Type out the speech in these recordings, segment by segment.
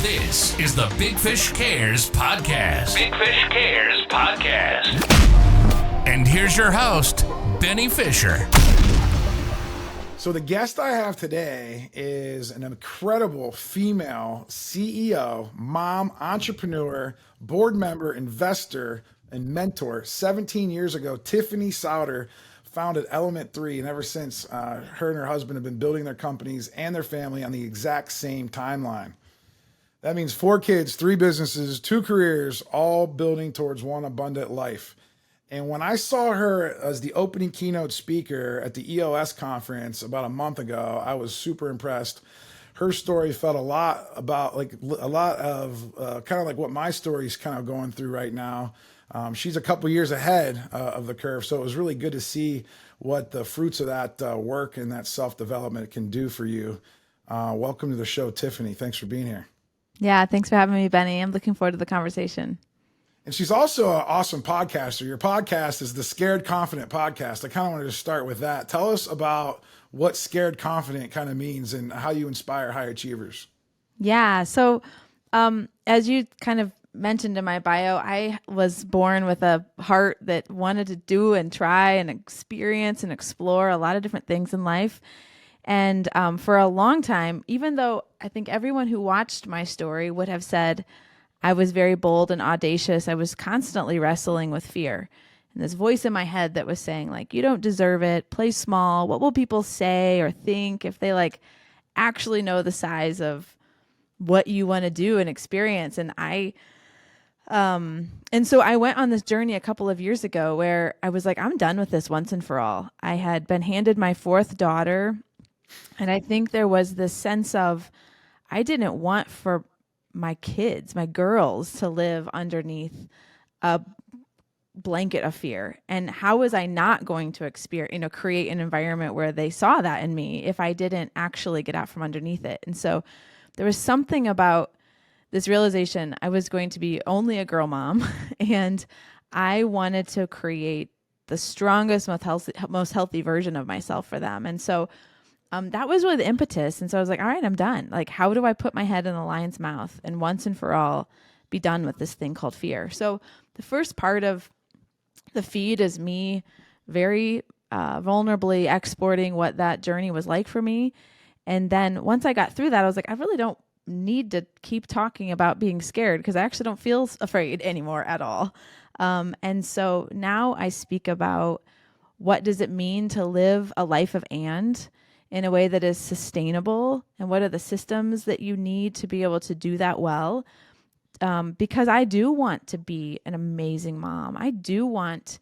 This is the Big Fish Cares Podcast. Big Fish Cares Podcast. And here's your host, Benny Fisher. So the guest I have today is an incredible female CEO, mom, entrepreneur, board member, investor, and mentor. 17 years ago, Tiffany Sauder founded Element 3, and ever since, her and her husband have been building their companies and their family on the exact same timeline. That means 4 kids, 3 businesses, 2 careers, all building towards one abundant life. And when I saw her as the opening keynote speaker at the EOS conference about a month ago, I was super impressed. Her story felt a lot of kind of like what my story's kind of going through right now. She's a couple years ahead of the curve. So it was really good to see what the fruits of that work and that self-development can do for you. Welcome to the show, Tiffany. Thanks for being here. Yeah, thanks for having me, Benny. I'm looking forward to the conversation. And she's also an awesome podcaster. Your podcast is the Scared Confident Podcast. I kind of wanted to start with that. Tell us about what Scared Confident kind of means and how you inspire high achievers. Yeah. So as you kind of mentioned in my bio, I was born with a heart that wanted to do and try and experience and explore a lot of different things in life. And for a long time, even though I think everyone who watched my story would have said I was very bold and audacious, I was constantly wrestling with fear. And this voice in my head that was saying, like, you don't deserve it, play small, what will people say or think if they like actually know the size of what you want to do and experience. And so I went on this journey a couple of years ago where I was like, I'm done with this once and for all. I had been handed my 4th daughter, and I think there was this sense of I didn't want for my kids, my girls, to live underneath a blanket of fear. And how was I not going to create an environment where they saw that in me if I didn't actually get out from underneath it? And so there was something about this realization I was going to be only a girl mom, and I wanted to create the strongest, most healthy version of myself for them. And so that was really the impetus. And so I was like, all right, I'm done. Like, how do I put my head in the lion's mouth and once and for all be done with this thing called fear? So the first part of the feed is me very vulnerably exporting what that journey was like for me. And then once I got through that, I was like, I really don't need to keep talking about being scared because I actually don't feel afraid anymore at all. And so now I speak about what does it mean to live a life of and in a way that is sustainable, and what are the systems that you need to be able to do that well. Because I do want to be an amazing mom. I do want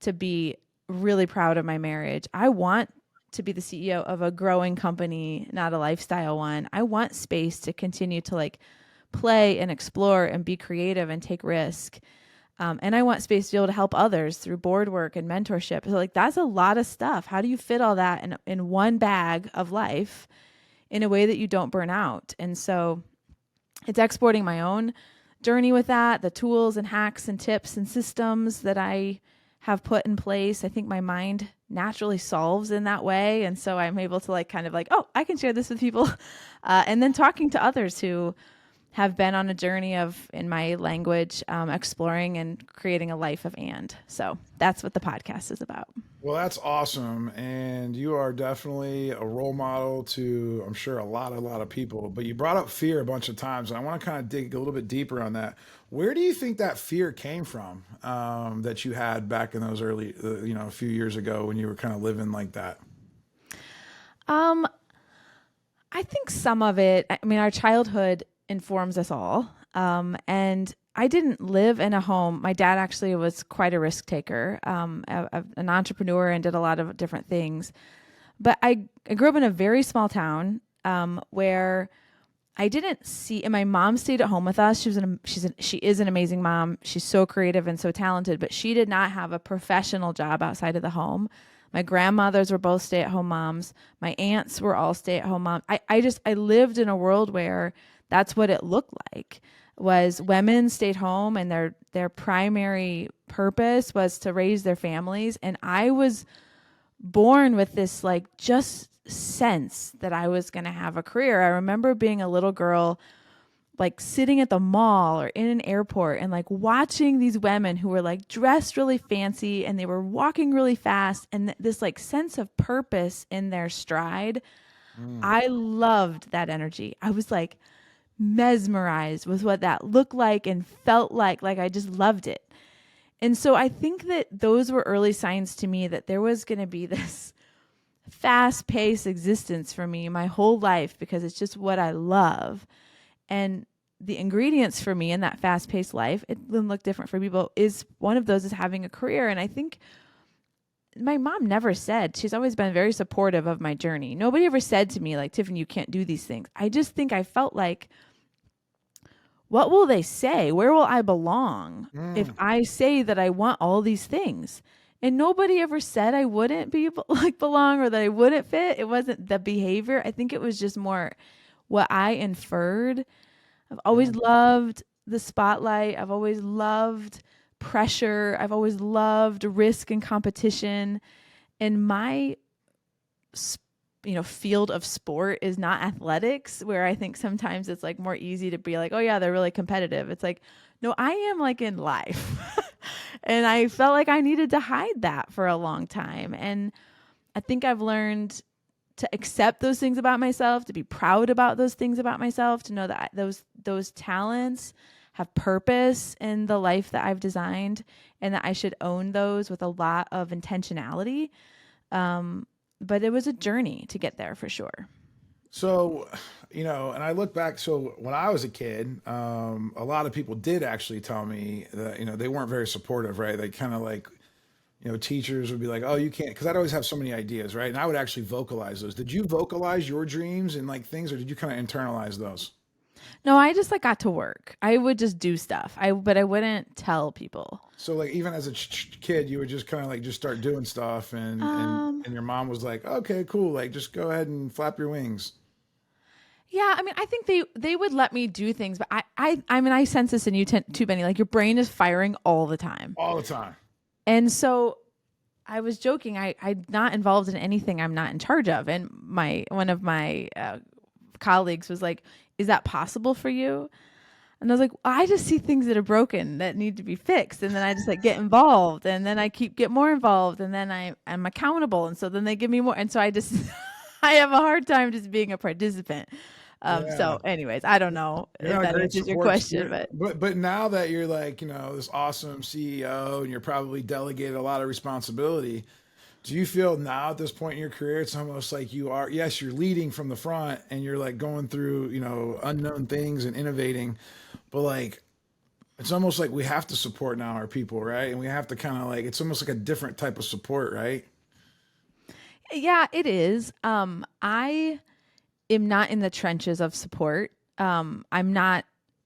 to be really proud of my marriage. I want to be the CEO of a growing company, not a lifestyle one. I want space to continue to like play and explore and be creative and take risk. And I want space to be able to help others through board work and mentorship. So like, that's a lot of stuff. How do you fit all that in one bag of life in a way that you don't burn out? And so it's exporting my own journey with that, the tools and hacks and tips and systems that I have put in place. I think my mind naturally solves in that way. And so I'm able to like, kind of like, oh, I can share this with people. And then talking to others who have been on a journey of, in my language, exploring and creating a life of and. So that's what the podcast is about. Well, that's awesome. And you are definitely a role model to, I'm sure, a lot of people. But you brought up fear a bunch of times, and I want to kind of dig a little bit deeper on that. Where do you think that fear came from that you had back in those early, a few years ago when you were kind of living like that? I think some of it, I mean, our childhood informs us all. And I didn't live in a home. My dad actually was quite a risk taker, an entrepreneur, and did a lot of different things. But I grew up in a very small town where I didn't see, and my mom stayed at home with us. She is an amazing mom. She's so creative and so talented, but she did not have a professional job outside of the home. My grandmothers were both stay-at-home moms. My aunts were all stay-at-home moms. I lived in a world where that's what it looked like, was women stayed home and their primary purpose was to raise their families. And I was born with this like just sense that I was going to have a career. I remember being a little girl like sitting at the mall or in an airport and like watching these women who were like dressed really fancy and they were walking really fast and this like sense of purpose in their stride. I loved that energy. I was like mesmerized with what that looked like and felt like I just loved it. And so I think that those were early signs to me that there was going to be this fast-paced existence for me my whole life because it's just what I love. And the ingredients for me in that fast-paced life, it will look different for people, is one of those is having a career. And I think my mom never said, she's always been very supportive of my journey. Nobody ever said to me like, Tiffany, you can't do these things. I just think I felt like, what will they say? Where will I belong if I say that I want all these things? And nobody ever said I wouldn't be like belong or that I wouldn't fit. It wasn't the behavior. I think it was just more what I inferred. I've always loved the spotlight. I've always loved pressure. I've always loved risk and competition. And my, field of sport is not athletics, where I think sometimes it's like more easy to be like, oh yeah, they're really competitive. It's like, no, I am like in life. And I felt like I needed to hide that for a long time. And I think I've learned to accept those things about myself, to be proud about those things about myself, to know that those talents have purpose in the life that I've designed and that I should own those with a lot of intentionality. But it was a journey to get there for sure. So, and I look back, so when I was a kid, a lot of people did actually tell me that, they weren't very supportive, right? They kind of like, teachers would be like, oh, you can't, because I'd always have so many ideas, right? And I would actually vocalize those. Did you vocalize your dreams and like things, or did you kind of internalize those? No, I just like got to work. I would just do stuff. But I wouldn't tell people. So like even as a kid, you would just kind of like just start doing stuff, and your mom was like, okay, cool, like just go ahead and flap your wings. Yeah, I mean, I think they would let me do things, but I sense this in you too, Benny. Like your brain is firing all the time. All the time. And so I was joking. I'm not involved in anything I'm not in charge of. And one of my colleagues was like, is that possible for you? And I was like, I just see things that are broken that need to be fixed. And then I just like get involved, and then I get more involved, and then I'm accountable. And so then they give me more. And so I just, I have a hard time just being a participant. So anyways, I don't know if that answers your question, but now that you're like, this awesome CEO and you're probably delegated a lot of responsibility, do you feel now at this point in your career, it's almost like you're leading from the front and you're like going through, unknown things and innovating, but like, it's almost like we have to support now our people, right? And we have to kind of like, it's almost like a different type of support, right? Yeah, it is. I am not in the trenches of support. I'm not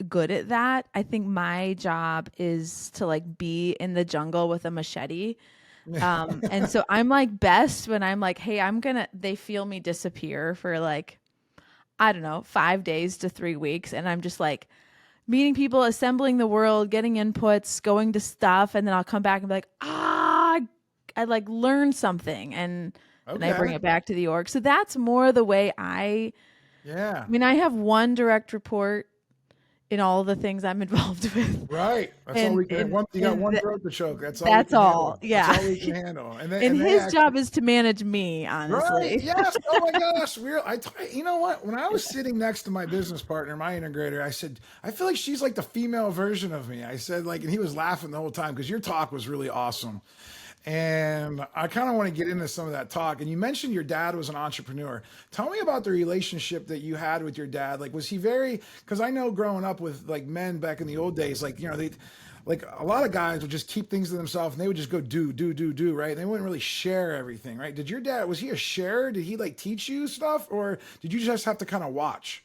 good at that. I think my job is to like be in the jungle with a machete. And so I'm like best when I'm like, hey, they feel me disappear for like, I don't know, 5 days to 3 weeks. And I'm just like meeting people, assembling the world, getting inputs, going to stuff. And then I'll come back and be like, I like learned something. And I bring it back to the org. So that's more the way I mean, I have one direct report in all the things I'm involved with. Right. That's all we can. You got one throat to choke. That's all. That's all. Yeah. That's all we can handle. And his job is to manage me, honestly. Right. Yes. Oh my gosh. You know what? When I was sitting next to my business partner, my integrator, I said, I feel like she's like the female version of me. I said and he was laughing the whole time because your talk was really awesome. And I kind of want to get into some of that talk. And you mentioned your dad was an entrepreneur. Tell me about the relationship that you had with your dad. Like, was he because I know growing up with like men back in the old days, like, they, like a lot of guys would just keep things to themselves and they would just go do, right? They wouldn't really share everything, right? Did your dad, was he a sharer? Did he like teach you stuff, or did you just have to kind of watch?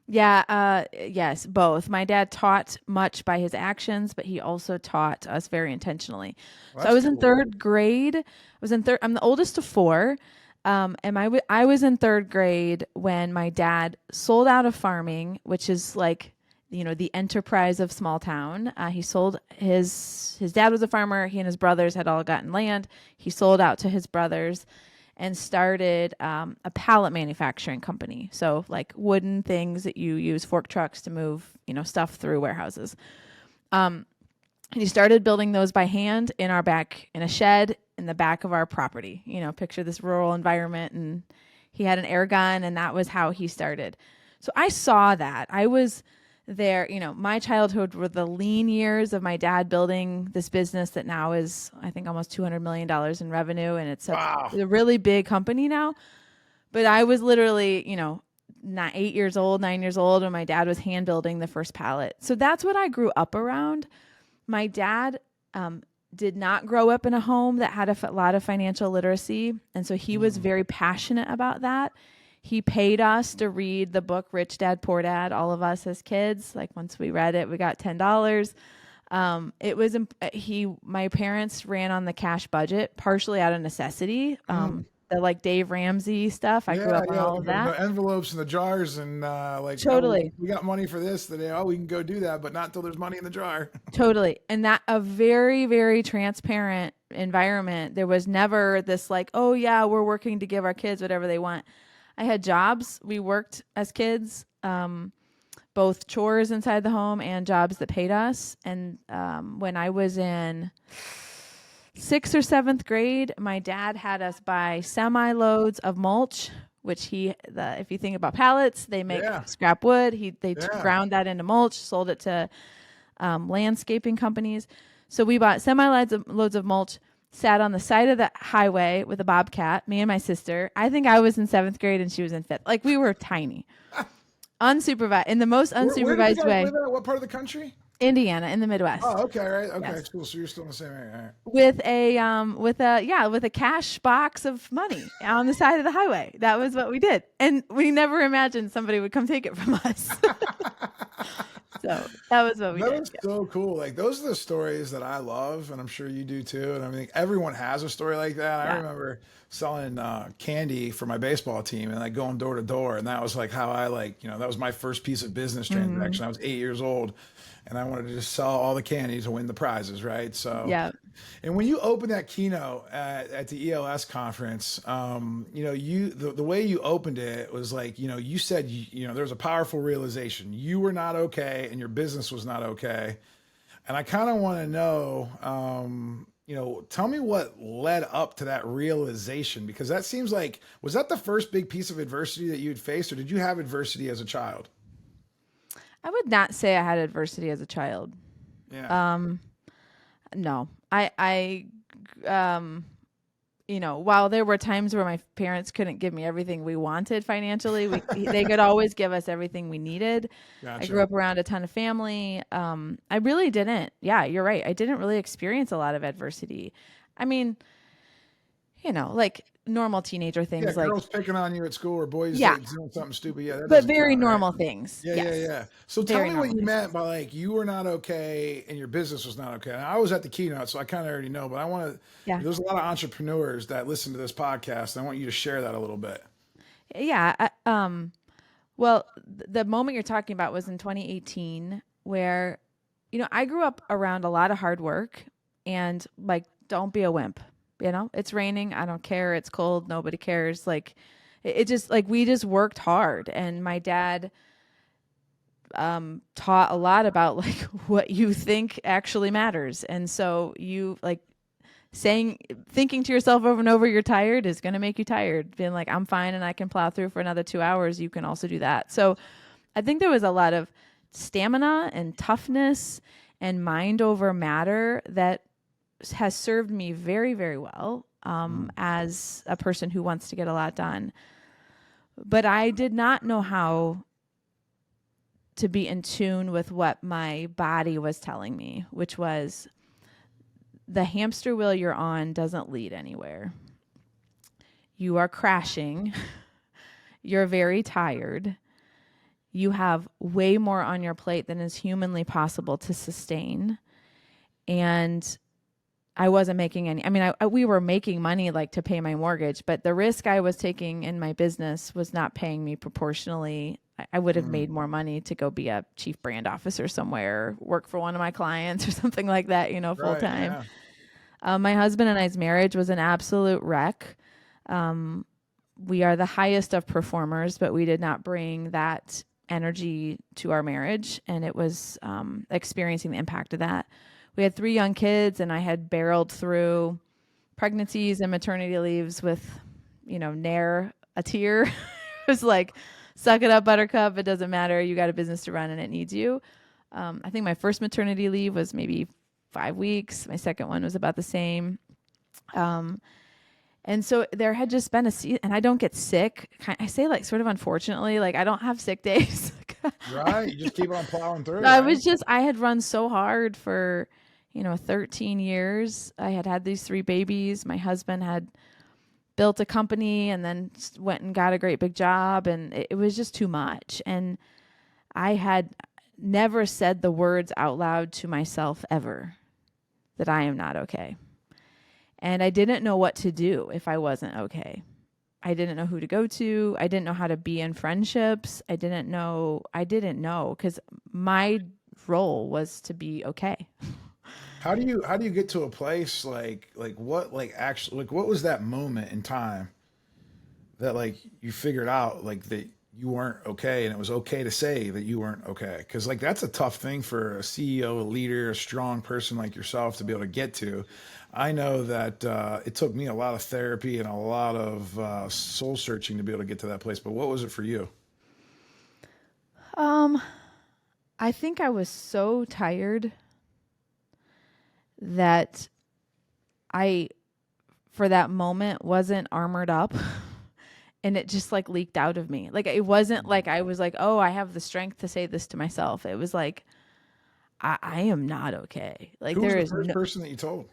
Yeah, yes, both. My dad taught much by his actions, but he also taught us very intentionally. Well, so I was in third grade. I'm the oldest of four. And I was in third grade when my dad sold out of farming, which is like, the enterprise of small town. He sold his dad was a farmer. He and his brothers had all gotten land. He sold out to his brothers. and started a pallet manufacturing company. So like wooden things that you use fork trucks to move, stuff through warehouses. And he started building those by hand in our back, in a shed in the back of our property. Picture this rural environment, and he had an air gun, and that was how he started. So I saw that. I was there, my childhood were the lean years of my dad building this business that now is, I think, almost $200 million in revenue. And it's a really big company now. But I was literally, 9 years old when my dad was hand building the first pallet. So that's what I grew up around. My dad did not grow up in a home that had a lot of financial literacy. And so he was very passionate about that. He paid us to read the book Rich Dad, Poor Dad, all of us as kids. Like once we read it, we got $10. My parents ran on the cash budget, partially out of necessity. The like Dave Ramsey stuff. I grew up on all of that. The envelopes and the jars and totally. We got money for this today. Oh, we can go do that, but not until there's money in the jar. Totally. And that a very, very transparent environment. There was never this like, oh yeah, we're working to give our kids whatever they want. I had jobs. We worked as kids, both chores inside the home and jobs that paid us. And when I was in 6th or 7th grade, my dad had us buy semi-loads of mulch, which if you think about pallets, they make scrap wood. They ground that into mulch, sold it to landscaping companies. So we bought semi-loads of mulch, sat on the side of the highway with a bobcat, me and my sister. I think I was in 7th grade and she was in 5th. Like we were tiny. Unsupervised, in the most unsupervised way. What part of the country? Indiana, in the Midwest. Oh, okay, right. Okay, yes. Cool. So you're still in the same area. Right. With a cash box of money on the side of the highway. That was what we did. And we never imagined somebody would come take it from us. So that was what we did. That was so cool. Like those are the stories that I love, and I'm sure you do too. And I mean, everyone has a story like that. Yeah. I remember selling candy for my baseball team and like going door to door, and that was like how I that was my first piece of business transaction. I was 8 years old, and I wanted to just sell all the candy to win the prizes, right? So yeah. And when you opened that keynote at the ELS conference, the way you opened it was like, you said, there was a powerful realization. You were not okay and your business was not okay. And I kind of want to know, tell me what led up to that realization, because that seems like, was that the first big piece of adversity that you'd faced, or did you have adversity as a child? I would not say I had adversity as a child. Yeah. No, while there were times where my parents couldn't give me everything we wanted financially, they could always give us everything we needed. Gotcha. I grew up around a ton of family. I really didn't. Yeah, you're right. I didn't really experience a lot of adversity. I mean, like normal teenager things, like girls picking on you at school or boys doing something stupid. Yeah, but very normal things. Yeah. So tell me what you meant by like you were not okay and your business was not okay. And I was at the keynote, so I kind of already know. But I want to. Yeah. There's a lot of entrepreneurs that listen to this podcast, and I want you to share that a little bit. Yeah. Well, the moment you're talking about was in 2018, where I grew up around a lot of hard work, and like, don't be a wimp. It's raining. I don't care. It's cold. Nobody cares. Like it just like, we just worked hard. And my dad, taught a lot about like what you think actually matters. And so you like thinking to yourself over and over, you're tired is going to make you tired. Being like, I'm fine and I can plow through for another 2 hours. You can also do that. So I think there was a lot of stamina and toughness and mind over matter that has served me very, very well as a person who wants to get a lot done. But I did not know how to be in tune with what my body was telling me, which was the hamster wheel you're on doesn't lead anywhere. You are crashing. You're very tired. You have way more on your plate than is humanly possible to sustain. And I wasn't making any, we were making money like to pay my mortgage, but the risk I was taking in my business was not paying me proportionally. I would have made more money to go be a chief brand officer somewhere, work for one of my clients or something like that, full time. Yeah. My husband and I's marriage was an absolute wreck. We are the highest of performers, but we did not bring that energy to our marriage. And it was experiencing the impact of that. We had 3 young kids, and I had barreled through pregnancies and maternity leaves with, ne'er a tear. It was like, suck it up, buttercup. It doesn't matter. You got a business to run and it needs you. I think my first maternity leave was maybe 5 weeks. My second one was about the same. And so there had just been and I don't get sick. I say like sort of unfortunately, like I don't have sick days. Right. You just keep on plowing through. I had run so hard for, 13 years. I had these 3 babies. My husband had built a company and then went and got a great big job. And it was just too much. And I had never said the words out loud to myself ever that I am not okay. And I didn't know what to do if I wasn't okay. I didn't know who to go to. I didn't know how to be in friendships. I didn't know because my role was to be okay. How do you get to a place what was that moment in time that like you figured out like that you weren't okay and it was okay to say that you weren't okay? Because like that's a tough thing for a CEO, a leader, a strong person like yourself to be able to get to. I know that it took me a lot of therapy and a lot of soul searching to be able to get to that place. But what was it for you? I think I was so tired that I, for that moment, wasn't armored up. And it just like leaked out of me. Like it wasn't like I was like, oh, I have the strength to say this to myself. It was like, I am not okay. Like Who was there the is first person that you told?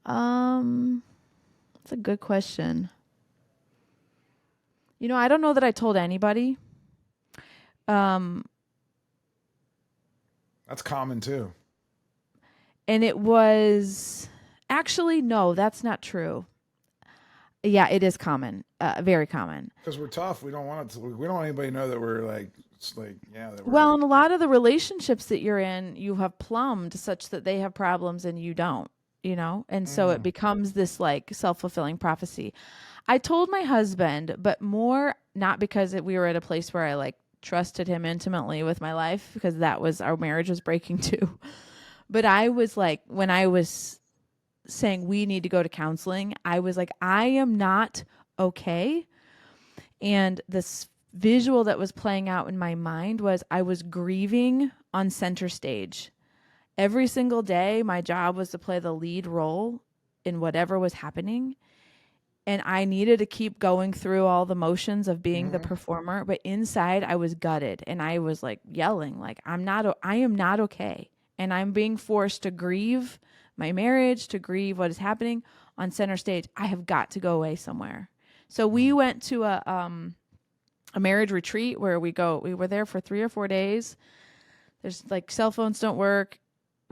That's a good question. I don't know that I told anybody. That's common too. And it was actually, no, that's not true. Yeah, it is common, very common. Because we're tough. We don't want anybody to know that we're like, it's like, yeah. Well, and a lot of the relationships that you're in, you have plumbed such that they have problems and you don't, and so it becomes this like self-fulfilling prophecy. I told my husband, but more not because we were at a place where I like trusted him intimately with my life, because our marriage was breaking too. But I was like, when I was saying we need to go to counseling, I was like, I am not okay. And this visual that was playing out in my mind was I was grieving on center stage. Every single day, my job was to play the lead role in whatever was happening. And I needed to keep going through all the motions of being the performer. But inside, I was gutted. And I was like yelling, like, I am not okay. And I'm being forced to grieve my marriage, to grieve what is happening on center stage. I have got to go away somewhere. So we went to a marriage retreat where we were there for 3 or 4 days. There's like cell phones don't work.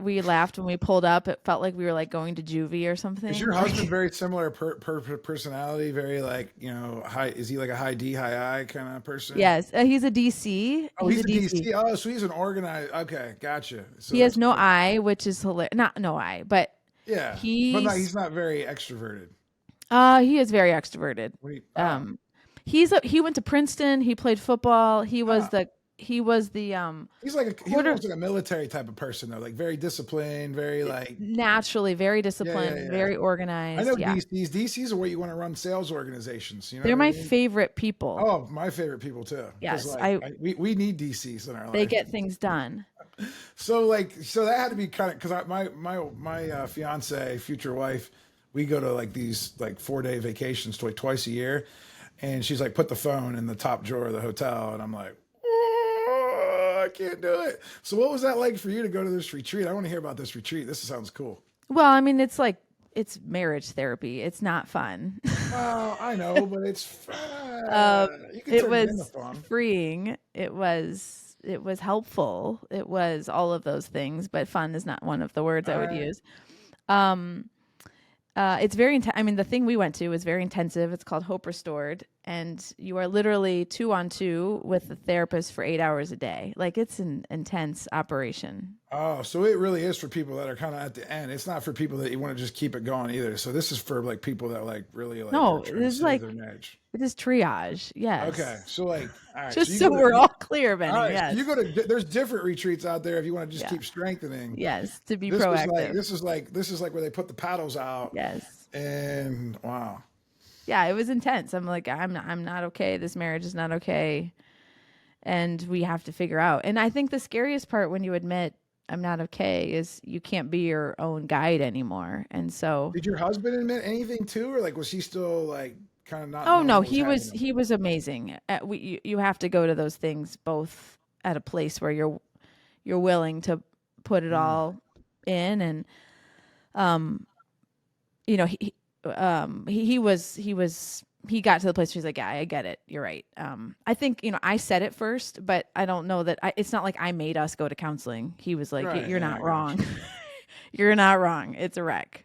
We laughed when we pulled up. It felt like we were like going to juvie or something. Is your husband very similar personality? Very like, high, is he like a high D, high I kind of person? Yes. He's a DC. Oh, he's a DC. Oh, so he's an organized. Okay. Gotcha. So he has no I, which is hilarious. Not no I, but yeah, he's not very extroverted. He is very extroverted. He went to Princeton. He played football. He's almost like a military type of person though, like very disciplined, very like naturally very disciplined, very organized. I know DCs are where you want to run sales organizations. They're my favorite people. Oh, my favorite people too. Yes, we need DCs in our life. They get things done. So that had to be kind of because my fiance, future wife, we go to like these like 4-day vacations twice a year, and she's like, put the phone in the top drawer of the hotel, and I'm like, I can't do it. So what was that like for you to go to this retreat? I want to hear about this retreat. This sounds cool. Well, I mean, it's marriage therapy. It's not fun. Well, I know, but it's fun. It was freeing. It was helpful. It was all of those things, but fun is not one of the words I would use. It's very intense. I mean, the thing we went to was very intensive. It's called Hope Restored. and you are literally 2-on-2 with the therapist for 8 hours a day. Like, it's an intense operation. Oh, so it really is for people that are kind of at the end. It's not for people that you want to just keep it going either. So this is for like people that like really like No, are trying to this is save like, their marriage. it is triage. Yes. Okay, so like, all right, Just you so go to- we're all clear, Benny. all right, Yes. so you go to there's different retreats out there if you want to just Yeah. keep strengthening. Yes. To be This proactive. is like where they put the paddles out. Yes. And wow. Yeah, it was intense. I'm like, I'm not okay. This marriage is not okay. And we have to figure out. And I think the scariest part when you admit I'm not okay is you can't be your own guide anymore. And so, Did your husband admit anything too, or like was he still like kind of not? oh knowing no, what happening? he was amazing. You have to go to those things both at a place where you're willing to put it all in, and you know, he got to the place where he's like, yeah, I get it. You're right. I think, I said it first, but I don't know that it's not like I made us go to counseling. He was like, Right, you're yeah, not I wrong. You're not wrong. It's a wreck.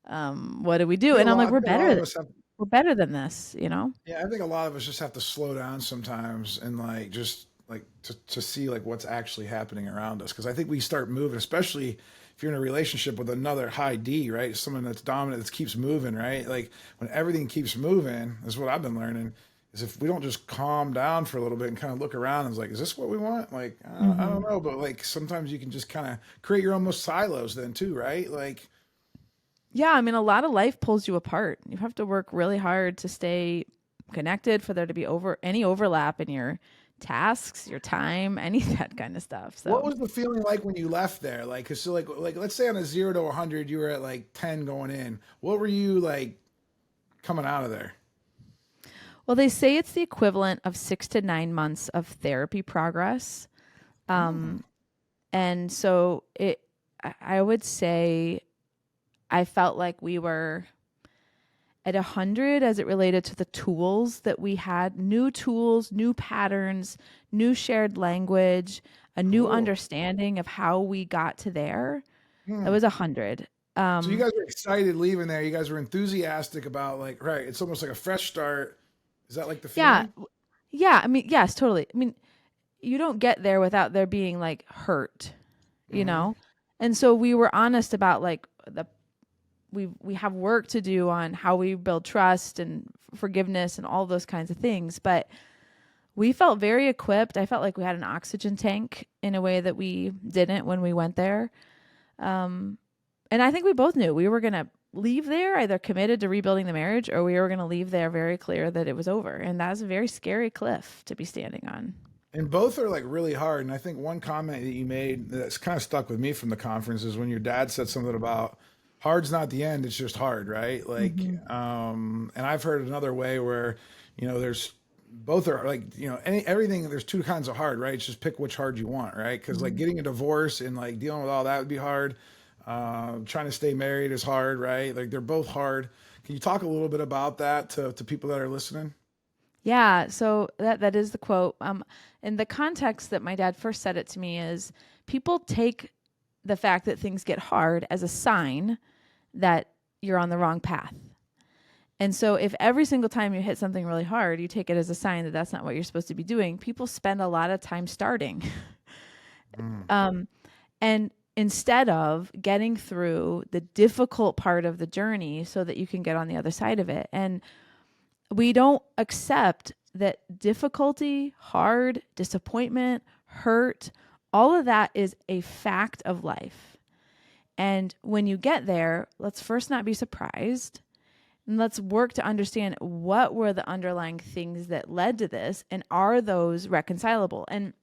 What do we do? And I'm like, we're better than this, Yeah, I think a lot of us just have to slow down sometimes and like just like to see like what's actually happening around us. Because I think we start moving, especially if you're in a relationship with another high D, right? Someone that's dominant, that keeps moving, right? Like when everything keeps moving, is what I've been learning, is if we don't just calm down for a little bit and kind of look around and is like, is this what we want? Like, I don't know, but like sometimes you can just kind of create your own silos then too, right? Like, yeah, I mean, a lot of life pulls you apart. You have to work really hard to stay connected, for there to be any overlap in your tasks, your time, any of that kind of stuff. So what was the feeling like when you left there? Like, cause so like let's say on a 0 to 100, you were at like 10 going in. What were you like coming out of there? Well, they say it's the equivalent of 6 to 9 months of therapy progress. And so I would say I felt like we were at 100 as it related to the tools that we had, new tools, new patterns, new shared language, a new understanding of how we got to there. That was 100. So you guys were excited leaving there. You guys were enthusiastic about like, right, it's almost like a fresh start. Is that like the feeling? Yeah. I mean, yes, totally. I mean, you don't get there without there being like hurt, you know? And so we were honest about like we have work to do on how we build trust and forgiveness and all those kinds of things. But we felt very equipped. I felt like we had an oxygen tank in a way that we didn't when we went there. And I think we both knew we were going to leave there either committed to rebuilding the marriage, or we were going to leave there very clear that it was over. And that was a very scary cliff to be standing on. And both are like really hard. And I think one comment that you made that's kind of stuck with me from the conference is when your dad said something about hard's not the end, it's just hard, right? Like, and I've heard another way where, there's both are like, everything, there's two kinds of hard, right? It's just pick which hard you want, right? Because like getting a divorce and like dealing with all that would be hard. Trying to stay married is hard, right? Like they're both hard. Can you talk a little bit about that to people that are listening? Yeah, so that is the quote. In the context that my dad first said it to me is, people take the fact that things get hard as a sign that you're on the wrong path. And so if every single time you hit something really hard, you take it as a sign that that's not what you're supposed to be doing, people spend a lot of time starting. And instead of getting through the difficult part of the journey so that you can get on the other side of it. And we don't accept that difficulty, hard, disappointment, hurt, all of that is a fact of life. And when you get there, let's first not be surprised. And let's work to understand what were the underlying things that led to this, and are those reconcilable? And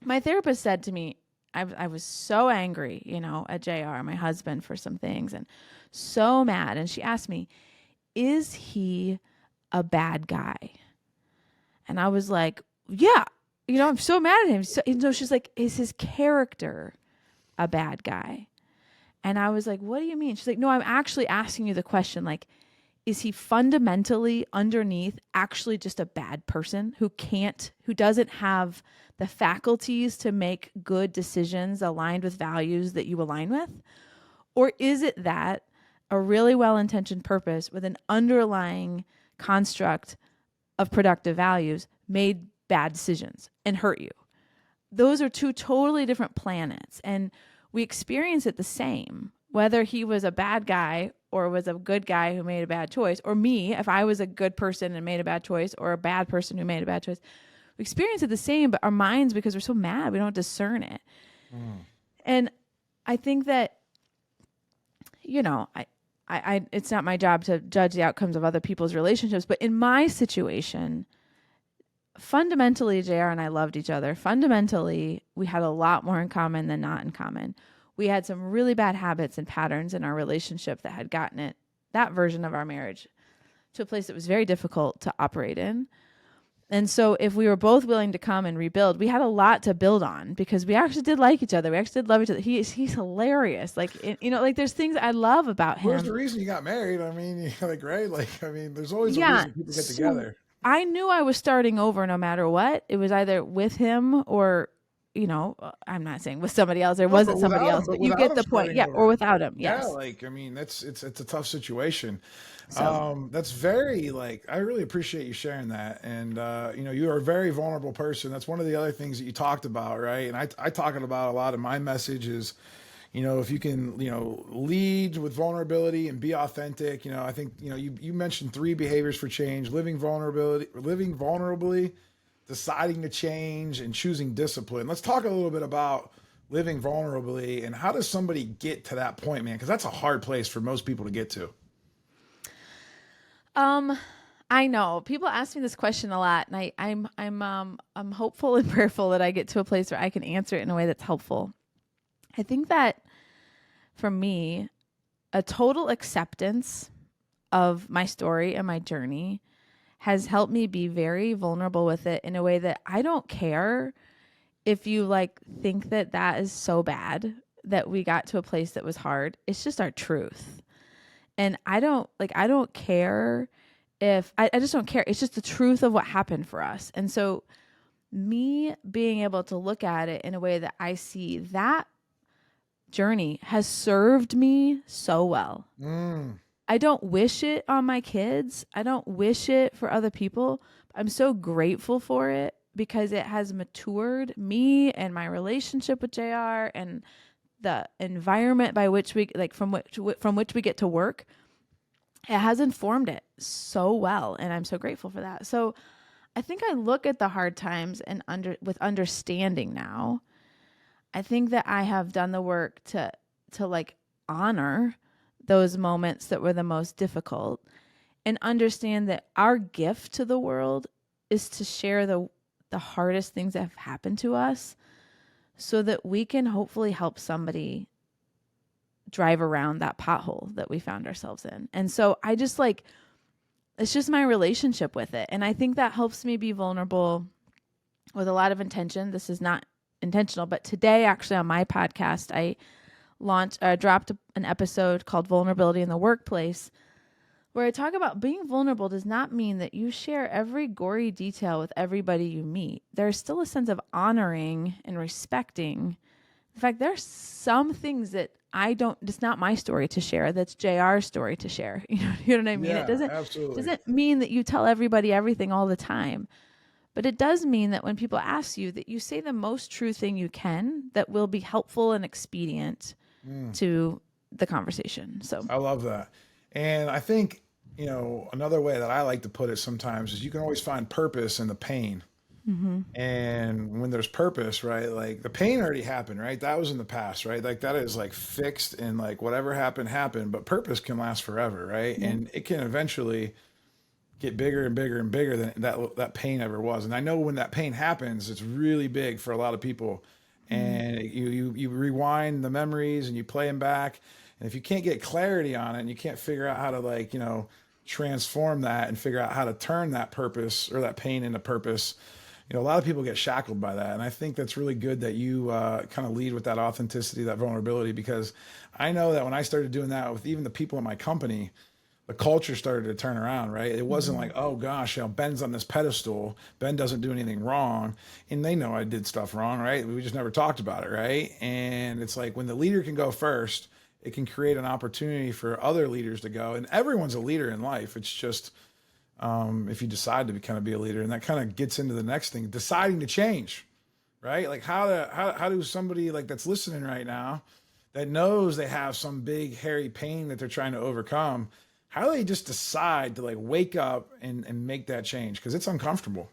my therapist said to me, I was so angry, at JR, my husband, for some things, and so mad. And she asked me, is he a bad guy? And I was like, yeah, I'm so mad at him. So she's like, is his character a bad guy? And I was like, what do you mean? She's like, no, I'm actually asking you the question, like, is he fundamentally underneath actually just a bad person who doesn't have the faculties to make good decisions aligned with values that you align with? Or is it that a really well-intentioned purpose with an underlying construct of productive values made bad decisions and hurt you. Those are two totally different planets. And we experience it the same, whether he was a bad guy or was a good guy who made a bad choice, or me, if I was a good person and made a bad choice, or a bad person who made a bad choice. We experience it the same, but our minds, because we're so mad, we don't discern it. And I think that, I it's not my job to judge the outcomes of other people's relationships, but in my situation, fundamentally, JR and I loved each other. Fundamentally, we had a lot more in common than not in common. We had some really bad habits and patterns in our relationship that had gotten that version of our marriage, to a place that was very difficult to operate in. And so if we were both willing to come and rebuild, we had a lot to build on, because we actually did like each other. We actually did love each other. He's hilarious. There's things I love about him. Where's the reason you got married? I mean, right? There's always a reason people get together. I knew I was starting over no matter what. It was either with him or, I'm not saying with somebody else. There wasn't somebody else, but you get the point. Yeah, or without him. Yes. Yeah, it's a tough situation. So. That's very I really appreciate you sharing that. And, you are a very vulnerable person. That's one of the other things that you talked about, right? And I talk about a lot in my message is, if you can, lead with vulnerability and be authentic, I think, you mentioned 3 behaviors for change: living vulnerably, deciding to change, and choosing discipline. Let's talk a little bit about living vulnerably and how does somebody get to that point, man? Because that's a hard place for most people to get to. I know people ask me this question a lot, and I'm hopeful and prayerful that I get to a place where I can answer it in a way that's helpful. I think that for me, a total acceptance of my story and my journey has helped me be very vulnerable with it in a way that I don't care if you think that is so bad that we got to a place that was hard. It's just our truth. And I don't care if I just don't care. It's just the truth of what happened for us. And so me being able to look at it in a way that I see that journey has served me so well. I don't wish it on my kids. I don't wish it for other people. I'm so grateful for it because it has matured me and my relationship with JR and the environment by which we from which we get to work. It has informed it so well, and I'm so grateful for that. So I think I look at the hard times and with understanding now. I think that I have done the work to honor those moments that were the most difficult and understand that our gift to the world is to share the hardest things that have happened to us so that we can hopefully help somebody drive around that pothole that we found ourselves in. And so I just it's just my relationship with it. And I think that helps me be vulnerable with a lot of intention. This is not intentional, but today actually on my podcast, I dropped an episode called Vulnerability in the Workplace, where I talk about being vulnerable does not mean that you share every gory detail with everybody you meet. There's still a sense of honoring and respecting. In fact, there's some things that it's not my story to share. That's JR's story to share. You know what I mean? Yeah, It doesn't absolutely. mean that you tell everybody everything all the time. But it does mean that when people ask you, that you say the most true thing you can that will be helpful and expedient to the conversation. So I love that. And I think, another way that I like to put it sometimes is you can always find purpose in the pain. And when there's purpose, right, the pain already happened, right? That was in the past, right? That is fixed and whatever happened, but purpose can last forever, right? And it can eventually get bigger and bigger and bigger than that pain ever was. And I know when that pain happens, it's really big for a lot of people. And you rewind the memories and you play them back. And if you can't get clarity on it and you can't figure out how to transform that and figure out how to turn that purpose or that pain into purpose, a lot of people get shackled by that. And I think that's really good that you kind of lead with that authenticity, that vulnerability, because I know that when I started doing that with even the people in my company, the culture started to turn around, right? It wasn't oh gosh, Ben's on this pedestal. Ben doesn't do anything wrong. And they know I did stuff wrong, right? We just never talked about it, right? And it's when the leader can go first, it can create an opportunity for other leaders to go. And everyone's a leader in life. It's just, if you decide to kind of be a leader. And that kind of gets into the next thing, deciding to change, right? Like how do somebody like that's listening right now that knows they have some big hairy pain that they're trying to overcome, how do they just decide to like wake up and make that change? Because it's uncomfortable.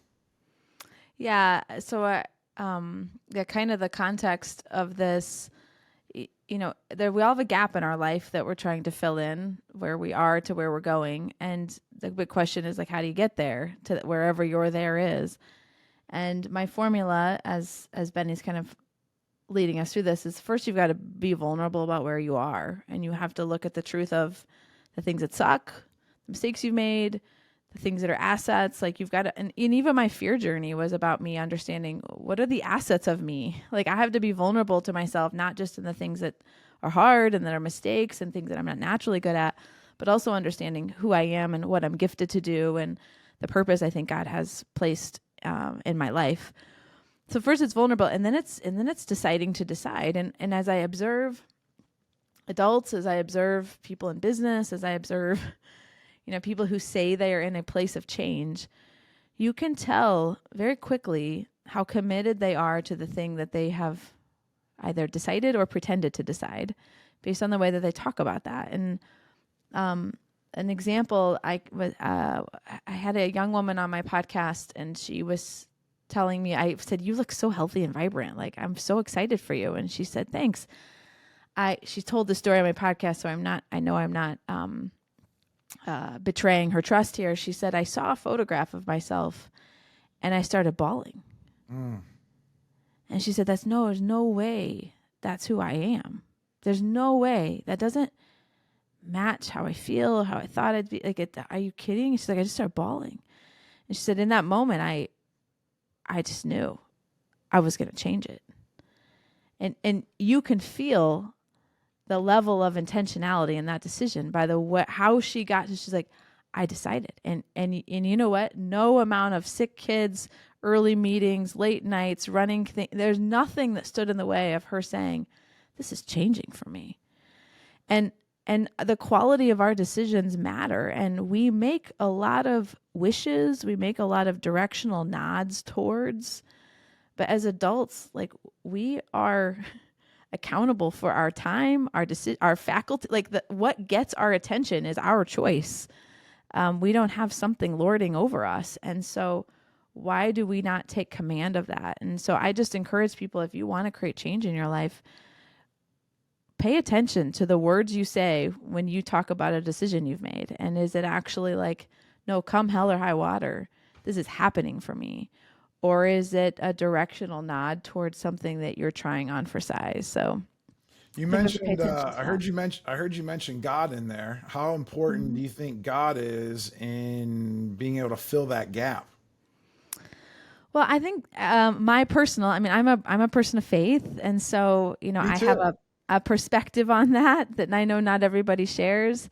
Yeah. So, kind of the context of this, we all have a gap in our life that we're trying to fill in where we are to where we're going. And the big question is like, how do you get there to wherever your there is? And my formula, as Benny's kind of leading us through this, is first you've got to be vulnerable about where you are, and you have to look at the truth of the things that suck, the mistakes you've made, the things that are assets. Like you've got to, and even my fear journey was about me understanding what are the assets of me. Like I have to be vulnerable to myself, not just in the things that are hard and that are mistakes and things that I'm not naturally good at, but also understanding who I am and what I'm gifted to do and the purpose I think God has placed in my life. So first it's vulnerable, and then it's deciding to decide. And as I observe adults, as I observe people in business, as I observe, people who say they are in a place of change, you can tell very quickly how committed they are to the thing that they have either decided or pretended to decide based on the way that they talk about that. And an example, I had a young woman on my podcast, and she was telling me, I said, "You look so healthy and vibrant. Like, I'm so excited for you." And she said, "Thanks." She told the story on my podcast, so I know I'm not betraying her trust here. She said, "I saw a photograph of myself and I started bawling." And she said, there's no way that's who I am. There's no way. That doesn't match how I feel, how I thought I'd be. Like, are you kidding? She's like, I just started bawling. And she said, in that moment, I just knew I was going to change it. And you can feel the level of intentionality in that decision by how she got to, she's like, I decided. And you know what? No amount of sick kids, early meetings, late nights, running there's nothing that stood in the way of her saying, this is changing for me. And the quality of our decisions matter. And we make a lot of wishes, we make a lot of directional nods towards, but as adults, like, we are accountable for our time, our faculty. Like, what gets our attention is our choice. We don't have something lording over us. And so why do we not take command of that? And so I just encourage people, if you want to create change in your life, pay attention to the words you say when you talk about a decision you've made. And is it actually like, no, come hell or high water, this is happening for me? Or is it a directional nod towards something that you're trying on for size? So you mentioned, I heard you mention God in there. How important do you think God is in being able to fill that gap? Well, I think I'm a person of faith. And so, I have a perspective on that I know not everybody shares.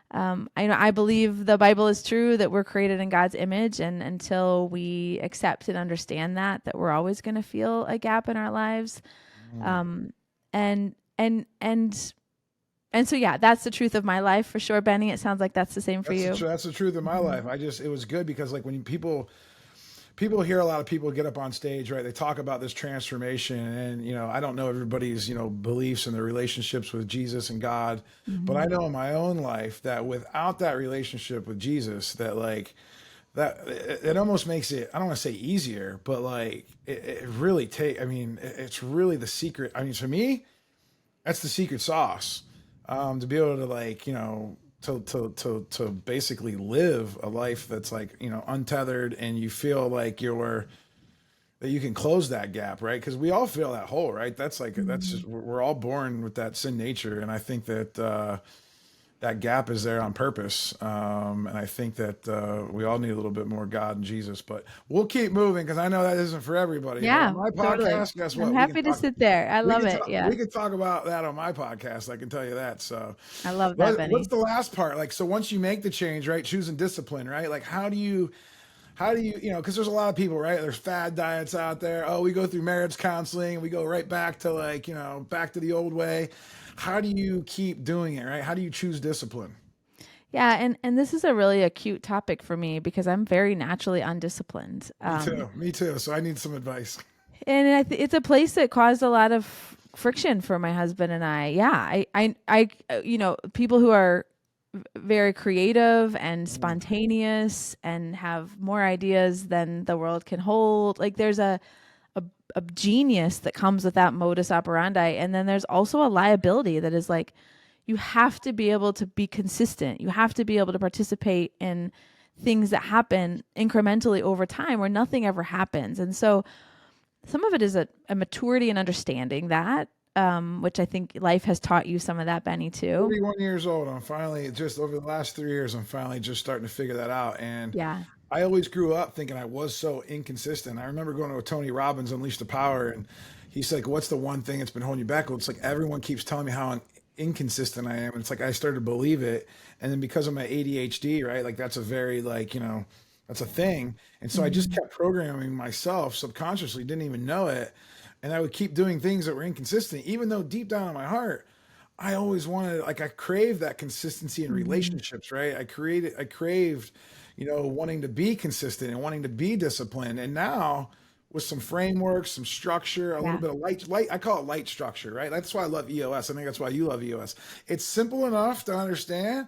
I believe the Bible is true, that we're created in God's image, and until we accept and understand that we're always going to feel a gap in our lives. And so, yeah, that's the truth of my life for sure. Benny, it sounds like that's the same for you. That's the truth of my life. It was good because, like, when people hear a lot of people get up on stage, right? They talk about this transformation, and, I don't know everybody's, beliefs and their relationships with Jesus and God, but I know in my own life that without that relationship with Jesus, that it almost makes it, I don't want to say easier, but like it really it's really the secret. I mean, for me, that's the secret sauce, to be able to, like, to basically live a life that's, like, untethered, and you feel like that you can close that gap, right? Because we all feel that hole, right? That's like, that's just, we're all born with that sin nature. And I think that that gap is there on purpose. And I think that we all need a little bit more God and Jesus, but we'll keep moving because I know that isn't for everybody. Yeah, my totally. podcast, guess what? I'm happy to sit there. I love it. Yeah. We could talk about that on my podcast. I can tell you that. So I love that, Benny. What's the last part? Like, so once you make the change, right? Choosing discipline, right? Like, how do you, because there's a lot of people, right? There's fad diets out there. Oh, we go through marriage counseling and we go right back to, like, back to the old way. How do you keep doing it, right? How do you choose discipline? Yeah, and this is a really acute topic for me because I'm very naturally undisciplined. Me too. So I need some advice. And it's a place that caused a lot of friction for my husband and I. Yeah, people who are very creative and spontaneous and have more ideas than the world can hold. Like there's a genius that comes with that modus operandi. And then there's also a liability that is like, you have to be able to be consistent. You have to be able to participate in things that happen incrementally over time where nothing ever happens. And so some of it is a maturity and understanding that, which I think life has taught you some of that, Benny, too. 41 years old. I'm finally just over the last 3 years, I'm finally just starting to figure that out. And Yeah. I always grew up thinking I was so inconsistent. I remember going to a Tony Robbins Unleash the Power, and he's like, "What's the one thing that's been holding you back?" Well, it's like everyone keeps telling me how inconsistent I am, and it's like I started to believe it. And then because of my ADHD, right, like that's a very that's a thing. And so I just kept programming myself subconsciously, didn't even know it, and I would keep doing things that were inconsistent, even though deep down in my heart, I always wanted, like, I craved that consistency in relationships, right? I craved, wanting to be consistent and wanting to be disciplined. And now with some framework, some structure, a little bit of light, I call it light structure, right? That's why I love EOS. I think that's why you love EOS. It's simple enough to understand.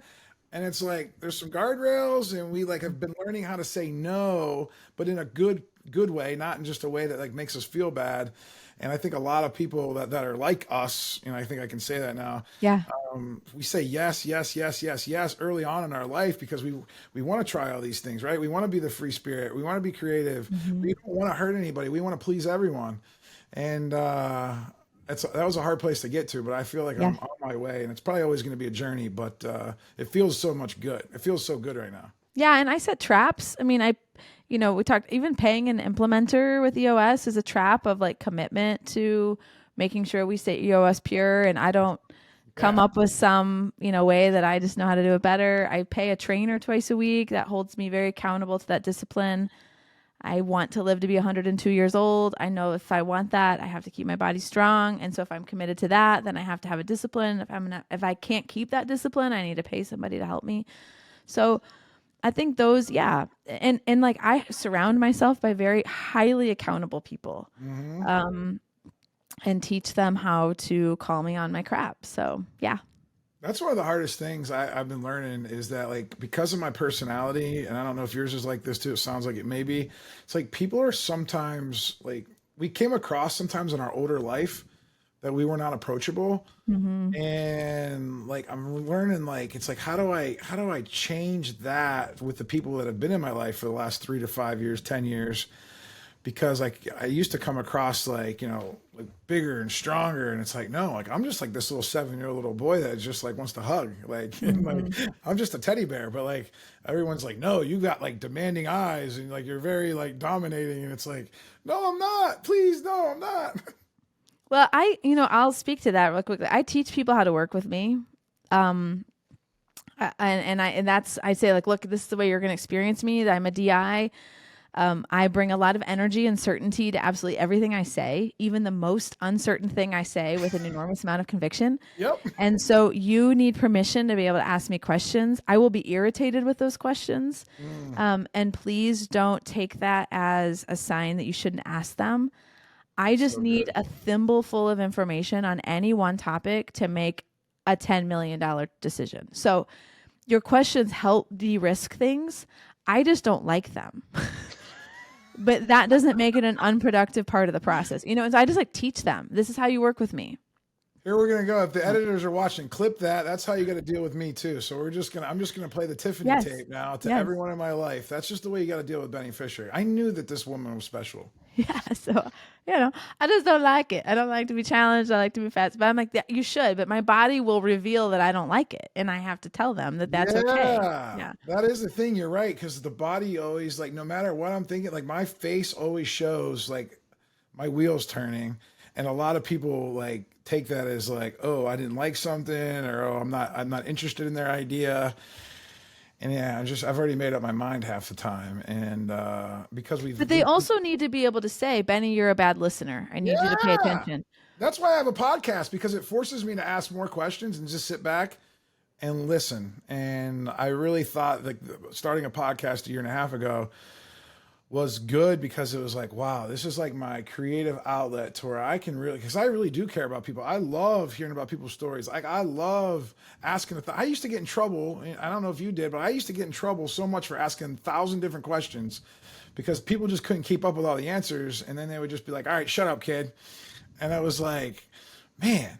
And it's like, there's some guardrails, and we like have been learning how to say no, but in a good way, not in just a way that like makes us feel bad. And I think a lot of people that are like us, I think I can say that now. Yeah. We say yes, yes, yes, yes, yes early on in our life because we want to try all these things, right? We want to be the free spirit. We want to be creative. We don't want to hurt anybody. We want to please everyone. And that was a hard place to get to, but I feel like I'm on my way, and it's probably always going to be a journey, but it feels so much good. It feels so good right now. Yeah. And I set traps. I mean, we talked, even paying an implementer with EOS is a trap of like commitment to making sure we stay EOS pure, and I don't come up with some, way that I just know how to do it better. I pay a trainer twice a week that holds me very accountable to that discipline. I want to live to be 102 years old. I know if I want that, I have to keep my body strong. And so if I'm committed to that, then I have to have a discipline. If I can't keep that discipline, I need to pay somebody to help me. So I think those, and like I surround myself by very highly accountable people, and teach them how to call me on my crap. So yeah. That's one of the hardest things I've been learning is that, like, because of my personality, and I don't know if yours is like this too, it sounds like it may be, it's like people are sometimes like, we came across sometimes in our older life that we were not approachable. And like, I'm learning, like, it's like, how do I change that with the people that have been in my life for the last 3 to 5 years, 10 years? Because like I used to come across like, like bigger and stronger. And it's like, no, like I'm just like this little 7-year-old little boy that just like wants to hug. Like, and, like I'm just a teddy bear, but like everyone's like, no, you got like demanding eyes and like you're very like dominating. And it's like, no, I'm not. Please, no, I'm not. Well, I'll speak to that real quickly. I teach people how to work with me. I say like, look, this is the way you're going to experience me. I'm a DI. I bring a lot of energy and certainty to absolutely everything I say, even the most uncertain thing I say with an enormous amount of conviction. Yep. And so you need permission to be able to ask me questions. I will be irritated with those questions. And please don't take that as a sign that you shouldn't ask them. I just need a thimbleful of information on any one topic to make a $10 million decision. So your questions help de-risk things. I just don't like them. But that doesn't make it an unproductive part of the process. And so I just like teach them. This is how you work with me. Here we're going to go. If the editors are watching, clip that. That's how you got to deal with me too. So I'm just going to play the Tiffany tape now to everyone in my life. That's just the way you got to deal with Benny Fisher. I knew that this woman was special. Yeah. So, I just don't like it. I don't like to be challenged. I like to be fast, but I'm like, you should, but my body will reveal that I don't like it. And I have to tell them that that's okay. Yeah. That is the thing. You're right. Cause the body always, like, no matter what I'm thinking, like my face always shows like my wheels turning. And a lot of people like take that as like, oh, I didn't like something, or oh, I'm not interested in their idea. And I've already made up my mind half the time. And but they also need to be able to say, Benny, you're a bad listener. I need you to pay attention. That's why I have a podcast, because it forces me to ask more questions and just sit back and listen. And I really thought that starting a podcast a year and a half ago was good because it was like, wow, this is like my creative outlet to where I can really, because I really do care about people. I love hearing about people's stories. Like I love asking. I used to get in trouble. I don't know if you did, but I used to get in trouble so much for asking 1,000 different questions because people just couldn't keep up with all the answers. And then they would just be like, all right, shut up, kid. And I was like, man.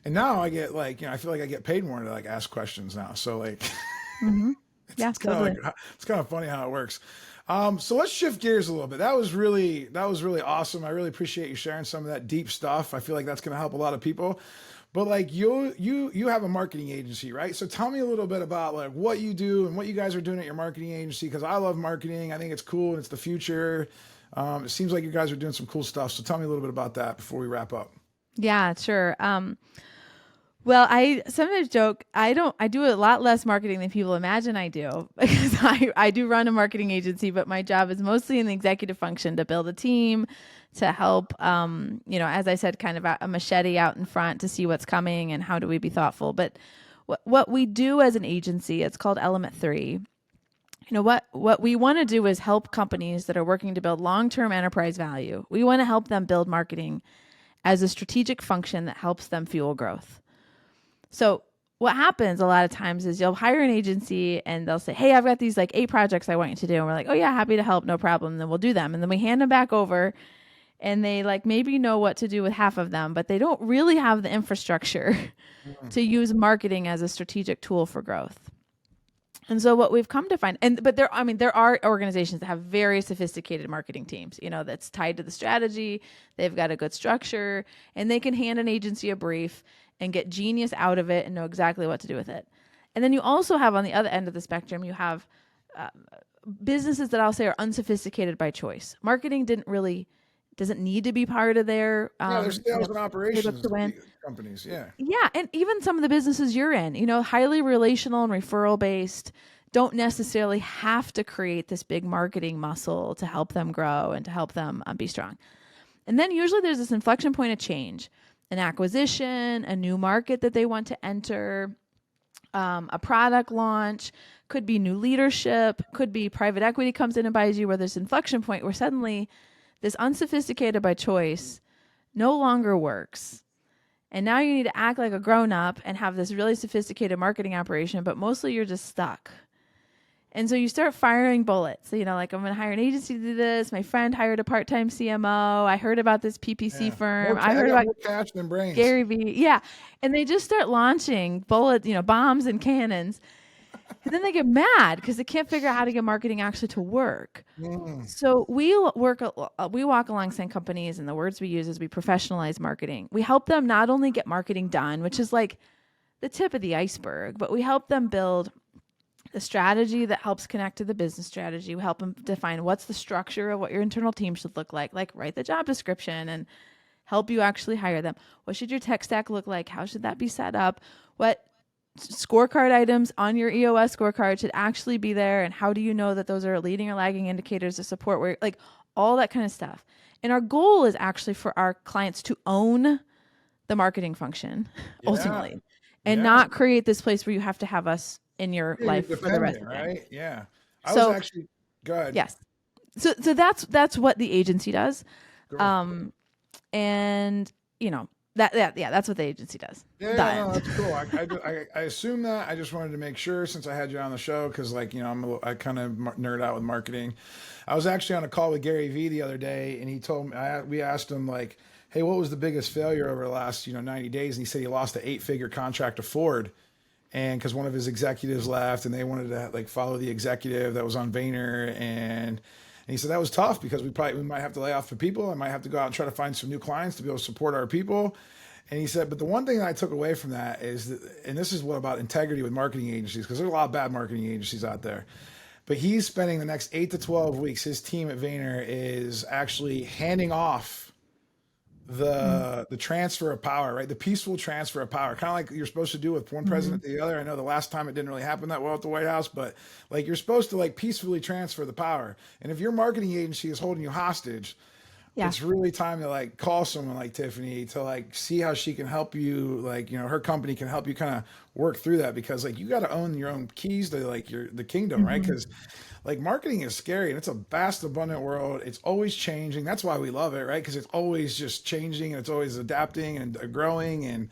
And now I get like, I feel like I get paid more to like ask questions now. So like, Mm-hmm. Yeah, it's kind of totally. like, it's kind of funny how it works. So let's shift gears a little bit. That was really awesome. I really appreciate you sharing some of that deep stuff. I feel like that's going to help a lot of people. But like you have a marketing agency, right? So tell me a little bit about like what you do and what you guys are doing at your marketing agency. Because I love marketing. I think it's cool and it's the future. It seems like you guys are doing some cool stuff. So tell me a little bit about that before we wrap up. Yeah, sure. Well, I sometimes joke, I do a lot less marketing than people imagine I do because I do run a marketing agency, but my job is mostly in the executive function to build a team, to help, as I said, kind of a machete out in front to see what's coming and how do we be thoughtful. But what we do as an agency, it's called Element 3. What we want to do is help companies that are working to build long-term enterprise value. We want to help them build marketing as a strategic function that helps them fuel growth. So what happens a lot of times is you'll hire an agency and they'll say, hey, I've got these like 8 projects I want you to do. And we're like, oh yeah, happy to help. No problem. And then we'll do them. And then we hand them back over and they like maybe know what to do with half of them, but they don't really have the infrastructure to use marketing as a strategic tool for growth. And so what we've come to find, but there are organizations that have very sophisticated marketing teams, that's tied to the strategy. They've got a good structure and they can hand an agency a brief and get genius out of it and know exactly what to do with it. And then you also have on the other end of the spectrum, you have businesses that I'll say are unsophisticated by choice. Marketing doesn't need to be part of their There's sales and operations companies. Yeah. Yeah. And even some of the businesses you're in, highly relational and referral based, don't necessarily have to create this big marketing muscle to help them grow and to help them be strong. And then usually there's this inflection point of change. An acquisition, a new market that they want to enter, a product launch, could be new leadership, could be private equity comes in and buys you, where there's an inflection point where suddenly this unsophisticated by choice no longer works. And now you need to act like a grown-up and have this really sophisticated marketing operation, but mostly you're just stuck. And so you start firing bullets. So, like I'm going to hire an agency to do this. My friend hired a part-time CMO. I heard about this PPC firm. I heard about more cash than brains. Gary Vee. Yeah. And they just start launching bullets, bombs and cannons. And then they get mad because they can't figure out how to get marketing actually to work. So we walk alongside companies, and the words we use is we professionalize marketing. We help them not only get marketing done, which is like the tip of the iceberg, but we help them build the strategy that helps connect to the business strategy. We help them define what's the structure of what your internal team should look like write the job description and help you actually hire them. What should your tech stack look like? How should that be set up? What scorecard items on your EOS scorecard should actually be there? And how do you know that those are leading or lagging indicators to support where, like all that kind of stuff. And our goal is actually for our clients to own the marketing function ultimately and not create this place where you have to have us in your life for the rest of the day. Right? Yeah. I was actually good. Yes. So that's what the agency does. And that's what the agency does. Yeah, no, that's cool. I assume that. I just wanted to make sure since I had you on the show because, I kind of nerd out with marketing. I was actually on a call with Gary Vee the other day, and he told me we asked him like, "Hey, what was the biggest failure over the last 90 days?" And he said he lost an 8-figure contract to Ford, and because one of his executives left, and they wanted to follow the executive that was on Vayner, and he said that was tough because we might have to lay off the people. I might have to go out and try to find some new clients to be able to support our people. And he said, but the one thing that I took away from that is that, and this is what about integrity with marketing agencies, because there's a lot of bad marketing agencies out there. But he's spending the next 8 to 12 weeks, his team at Vayner is actually handing off the transfer of power, right? The peaceful transfer of power, kind of like you're supposed to do with one president to the other. I know the last time it didn't really happen that well at the White House, but you're supposed to peacefully transfer the power. And if your marketing agency is holding you hostage, Yeah. it's really time to like call someone like Tiffany to like see how she can help you. Like, her company can help you kind of work through that, because like you got to own your own keys to like the kingdom, right? Because like marketing is scary and it's a vast, abundant world. It's always changing. That's why we love it, right? Because it's always just changing and it's always adapting and growing. And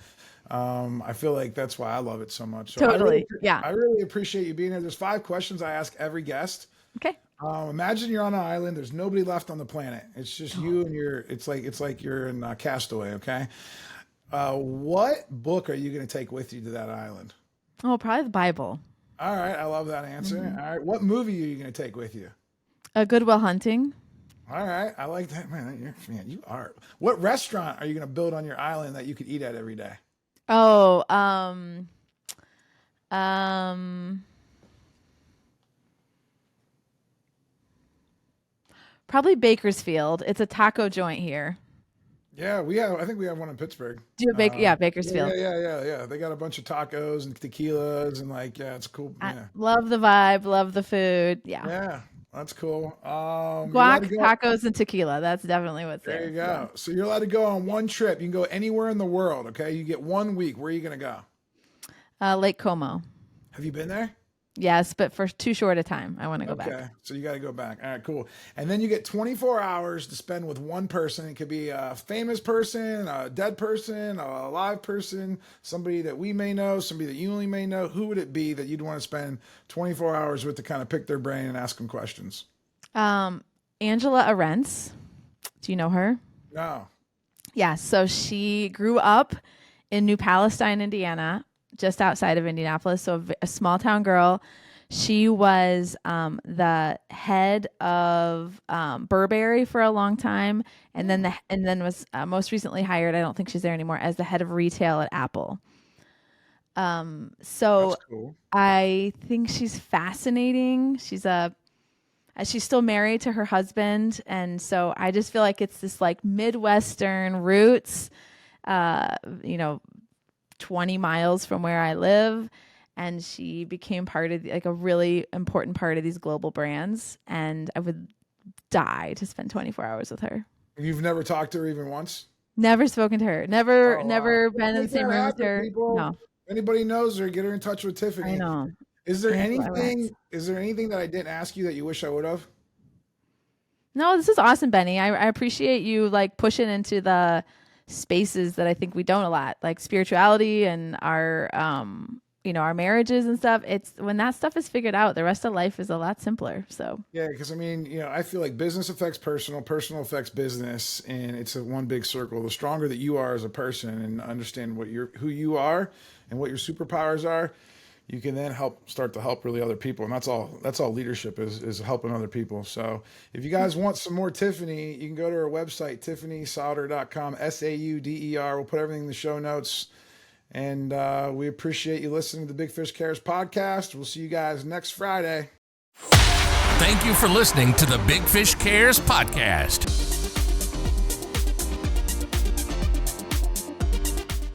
I feel like that's why I love it so much. So Totally. Yeah. I really appreciate you being here. There's 5 questions I ask every guest. Okay. Imagine you're on an island. There's nobody left on the planet. It's just you and it's like you're in Castaway. Okay. What book are you going to take with you to that island? Oh, probably the Bible. All right. I love that answer. All right. What movie are you going to take with you? Good Will Hunting. All right. I like that, man. You are. What restaurant are you going to build on your island that you could eat at every day? Oh, probably Bakersfield. It's a taco joint here. Yeah, I think we have one in Pittsburgh. Do you Bakersfield. Yeah. They got a bunch of tacos and tequilas and like, yeah, it's cool. I Yeah. love the vibe, love the food. Yeah. Yeah, that's cool. Guac, tacos, and tequila. That's definitely what's there. There you go. So you're allowed to go on one trip. You can go anywhere in the world. Okay. You get 1 week. Where are you going to go? Lake Como. Have you been there? Yes, but for too short a time. I want to go back. Okay. So you got to go back. All right, cool. And then you get 24 hours to spend with one person. It could be a famous person, a dead person, a alive person, somebody that we may know, somebody that you only may know. Who would it be that you'd want to spend 24 hours with to kind of pick their brain and ask them questions? Angela Arendts. Do you know her? No. Yeah. So she grew up in New Palestine, Indiana, just outside of Indianapolis. So a small town girl. She was the head of Burberry for a long time, and then was most recently hired. I don't think she's there anymore, as the head of retail at Apple. So That's cool. I think she's fascinating. She's still married to her husband, and so I just feel like it's this like Midwestern roots, 20 miles from where I live. And she became part of like a really important part of these global brands. And I would die to spend 24 hours with her. You've never talked to her even once? Never spoken to her. Never been in the same room with her. People. No. Anybody knows her, get her in touch with Tiffany. I know. Is there anything that I didn't ask you that you wish I would have? No, this is awesome, Benny. I appreciate you like pushing into the spaces that I think we don't a lot, like spirituality and our our marriages and stuff. It's when that stuff is figured out, the rest of life is a lot simpler. So yeah, because I mean, I feel like business affects personal affects business, and it's a one big circle. The stronger that you are as a person and understand who you are and what your superpowers are, you can then start to help really other people. And that's all leadership is helping other people. So if you guys want some more Tiffany, you can go to her website, TiffanySauder.com, SAUDER. We'll put everything in the show notes. And we appreciate you listening to the Big Fish Cares podcast. We'll see you guys next Friday. Thank you for listening to the Big Fish Cares podcast.